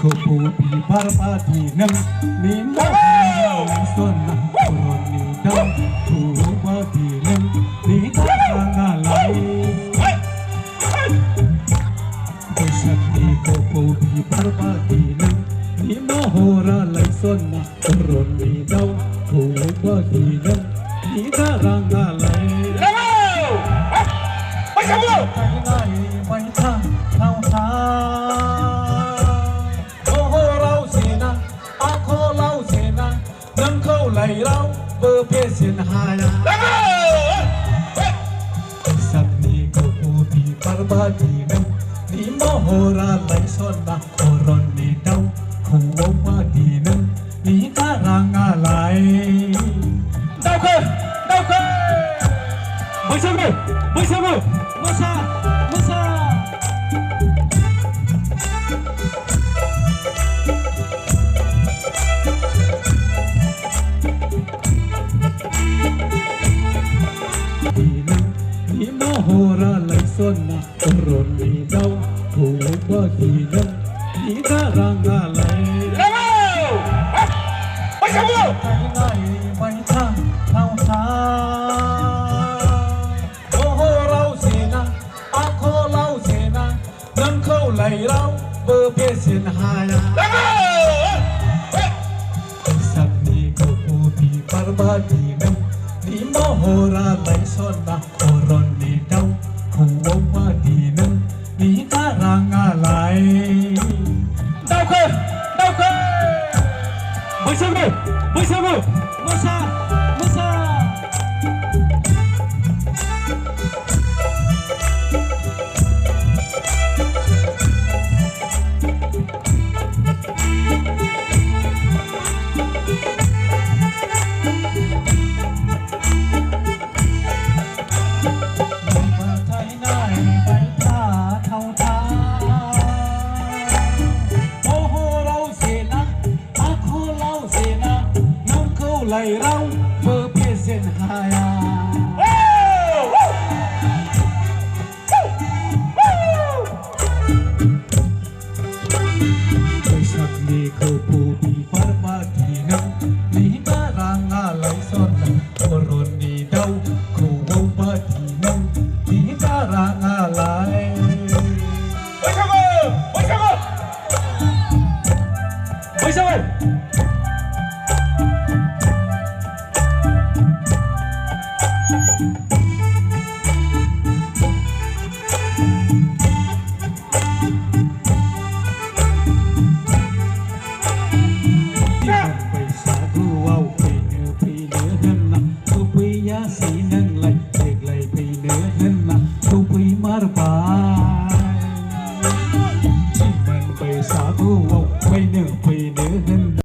kopi parpati nang ni mo sona roni dam pati nang ni tangalai sakti kopi parpati nang ni mohora lai sona roni dam pati nang ni tangalaiไปกันเลยไปทางเท้าทางโอ้โหเราเสียนะอาโคเราเสียนะนั่งเข้าไหลเราเบอร์เพศเสียนหายสักนี้ก็พูดีปาร์บาดีนังนี่มโหราไหลซ้อนนะโครอนนี่เดาหัวมาดีนังนี่ตารางอะไรเดาขึ้นไม่ใช่มือมุซานี่มโหราไหลซ้อนนะรอนนี่เดาหัวมาดีนังนี่ตารางอะไรไปกันเลยไปทางเท้าทางไหลเราเบอร์เพศเสียนหายสักนี้ก็พูดีปาร์บาดีนังนี่มโหราไหลซ้อนนะโครอนนี่เดาหัวมาดีนังนี่ตารางอะไรเดาขึ้นไม่ใช่มือมุซาไหลเราเบอร์เพศเส้นหายไปสักนี้เขาพูดีปาร์บาดีนังนี่ตารางอะไรซ้อนนังโครอนนี่เดาเขาว่าบาดีนังนี่ตารางอะไรไปสักสีนั่งไหลเด็กไหลไปเนื้อนั่นนะทุกปีมาร์บายที่มันไปสาธุว่าไปเนื้อนั่น